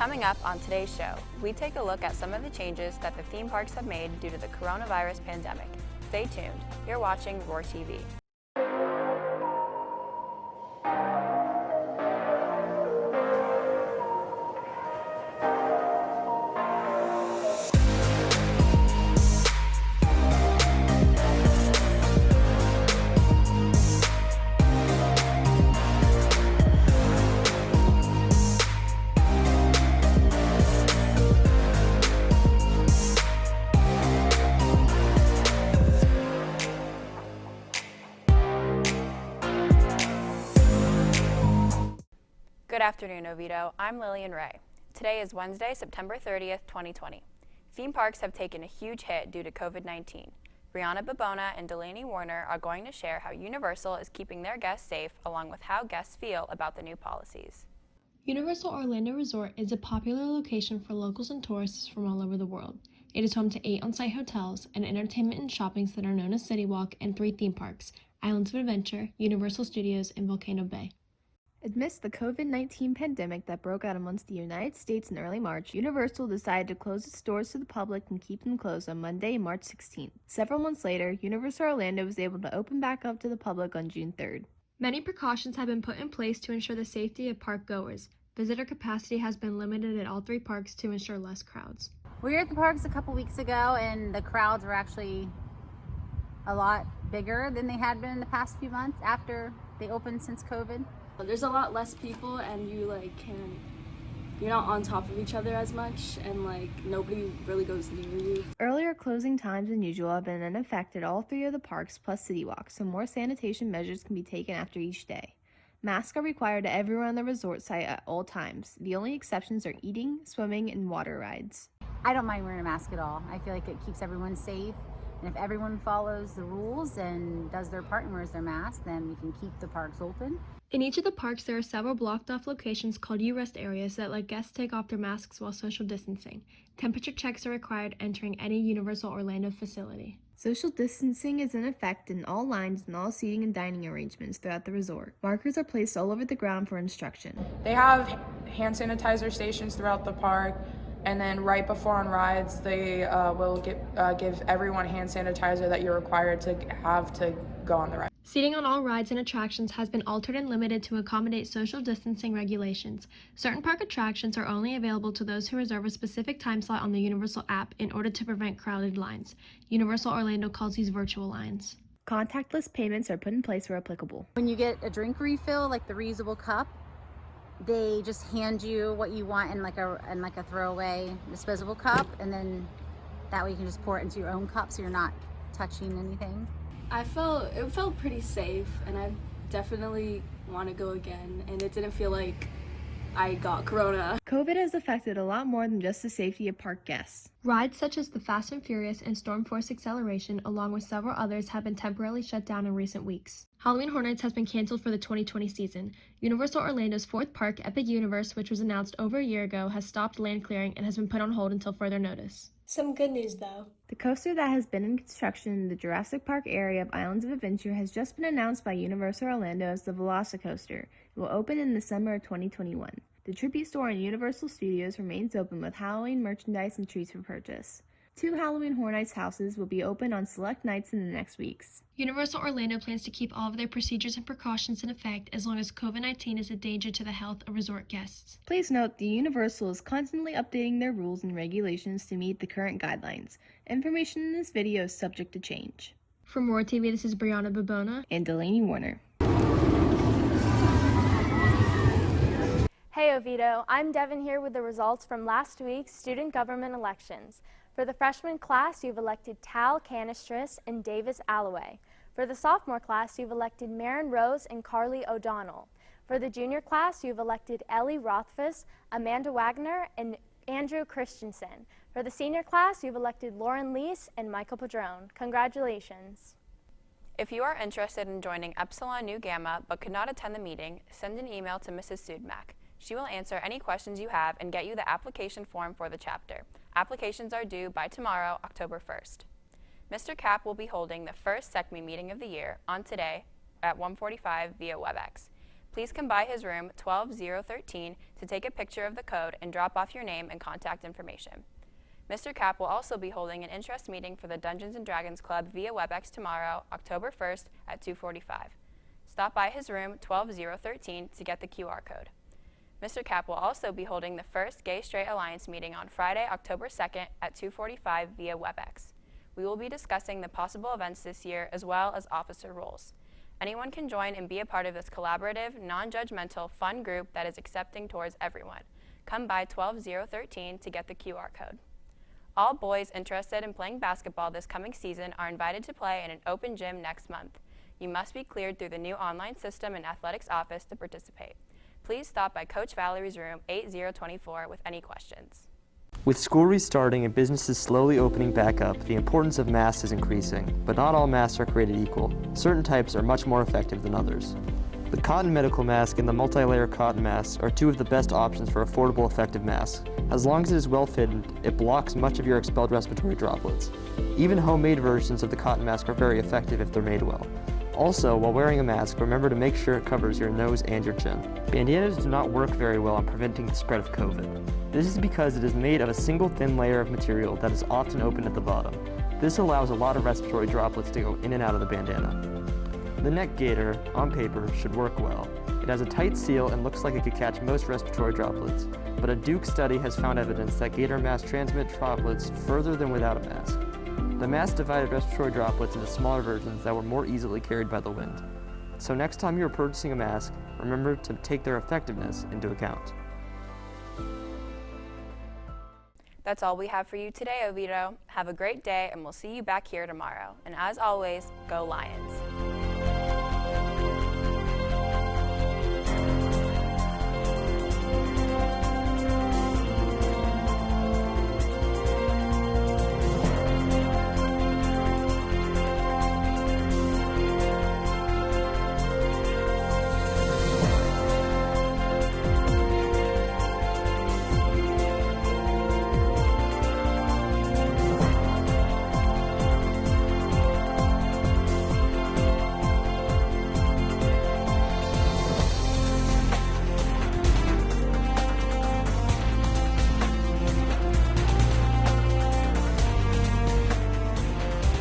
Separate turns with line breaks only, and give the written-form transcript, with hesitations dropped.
Coming up on today's show, we take a look at some of the changes that the theme parks have made due to the coronavirus pandemic. Stay tuned. You're watching ROR TV. Good afternoon, Oviedo. I'm Lillian Ray. Today is Wednesday, September 30th, 2020. Theme parks have taken a huge hit due to COVID-19. Brianna Babona and Delaney Warner are going to share how Universal is keeping their guests safe, along with how guests feel about the new policies.
Universal Orlando Resort is a popular location for locals and tourists from all over the world. It is home to 8 on-site hotels, an entertainment and shopping center known as City Walk, and 3 theme parks, Islands of Adventure, Universal Studios, and Volcano Bay.
Amidst the COVID-19 pandemic that broke out amongst the United States in early March, Universal decided to close its doors to the public and keep them closed on Monday, March 16th. Several months later, Universal Orlando was able to open back up to the public on June 3rd.
Many precautions have been put in place to ensure the safety of park goers. Visitor capacity has been limited at all 3 parks to ensure less crowds.
We were at the parks a couple weeks ago, and the crowds were actually a lot bigger than they had been in the past few months after they opened since COVID.
There's a lot less people, and you're not on top of each other as much, and nobody really goes near you.
Earlier closing times than usual have been in effect at all 3 of the parks plus City Walk, so more sanitation measures can be taken after each day. Masks are required at everyone on the resort site at all times. The only exceptions are eating, swimming, and water rides.
I don't mind wearing a mask at all. I feel like it keeps everyone safe. And if everyone follows the rules and does their part and wears their mask, then we can keep the parks open.
In each of the parks, there are several blocked-off locations called U-Rest areas that let guests take off their masks while social distancing. Temperature checks are required entering any Universal Orlando facility.
Social distancing is in effect in all lines and all seating and dining arrangements throughout the resort. Markers are placed all over the ground for instruction.
They have hand sanitizer stations throughout the park, and then right before on rides, they will give everyone hand sanitizer that you're required to have to go on the ride.
Seating on all rides and attractions has been altered and limited to accommodate social distancing regulations. Certain park attractions are only available to those who reserve a specific time slot on the Universal app in order to prevent crowded lines. Universal Orlando calls these virtual lines.
Contactless payments are put in place where applicable.
When you get a drink refill, like the reusable cup, they just hand you what you want in like a throwaway disposable cup, and then that way you can just pour it into your own cup so you're not touching anything.
It felt pretty safe, and I definitely want to go again, and it didn't feel like I got corona.
COVID has affected a lot more than just the safety of park guests.
Rides such as the Fast and Furious and Storm Force Acceleration, along with several others, have been temporarily shut down in recent weeks. Halloween Horror Nights has been canceled for the 2020 season. Universal Orlando's 4th park, Epic Universe, which was announced over a year ago, has stopped land clearing and has been put on hold until further notice. Some good news, though.
The coaster that has been in construction in the Jurassic Park area of Islands of Adventure has just been announced by Universal Orlando as the Velocicoaster. It will open in the summer of 2021. The tribute store in Universal Studios remains open with Halloween merchandise and treats for purchase. 2 Halloween Horror Nights houses will be open on select nights in the next weeks.
Universal Orlando plans to keep all of their procedures and precautions in effect as long as COVID-19 is a danger to the health of resort guests.
Please note, the Universal is constantly updating their rules and regulations to meet the current guidelines. Information in this video is subject to change.
From ROR TV, this is Brianna Babona
and Delaney Warner.
Hey Oviedo, I'm Devin here with the results from last week's student government elections. For the freshman class, you've elected Tal Canistris and Davis Alloway. For the sophomore class, you've elected Marin Rose and Carly O'Donnell. For the junior class, you've elected Ellie Rothfuss, Amanda Wagner, and Andrew Christensen. For the senior class, you've elected Lauren Leese and Michael Padron. Congratulations.
If you are interested in joining Epsilon Nu Gamma but could not attend the meeting, send an email to Mrs. Sudmak. She will answer any questions you have and get you the application form for the chapter. Applications are due by tomorrow, October 1st. Mr. Kapp will be holding the first SECME meeting of the year on today at 1:45 via WebEx. please come by his room 12013 to take a picture of the code and drop off your name and contact information. Mr. Kapp will also be holding an interest meeting for the Dungeons & Dragons Club via WebEx tomorrow, October 1st at 2:45. Stop by his room 12013 to get the QR code. Mr. Kapp will also be holding the first Gay Straight Alliance meeting on Friday, October 2nd at 2:45 via WebEx. We will be discussing the possible events this year as well as officer roles. Anyone can join and be a part of this collaborative, non-judgmental, fun group that is accepting towards everyone. Come by 12013 to get the QR code. All boys interested in playing basketball this coming season are invited to play in an open gym next month. You must be cleared through the new online system in athletics office to participate. Please stop by Coach Valerie's room 8024 with any questions.
With school restarting and businesses slowly opening back up, the importance of masks is increasing, but not all masks are created equal. Certain types are much more effective than others. The cotton medical mask and the multi-layer cotton masks are two of the best options for affordable, effective masks. As long as it is well fitted, it blocks much of your expelled respiratory droplets. Even homemade versions of the cotton mask are very effective if they're made well. Also, while wearing a mask, remember to make sure it covers your nose and your chin. Bandanas do not work very well on preventing the spread of COVID. This is because it is made of a single thin layer of material that is often open at the bottom. This allows a lot of respiratory droplets to go in and out of the bandana. The neck gaiter, on paper, should work well. It has a tight seal and looks like it could catch most respiratory droplets, but a Duke study has found evidence that gaiter masks transmit droplets further than without a mask. The mask divided respiratory droplets into smaller versions that were more easily carried by the wind. So next time you're purchasing a mask, remember to take their effectiveness into account.
That's all we have for you today, Oviedo. Have a great day, and we'll see you back here tomorrow. And as always, go Lions!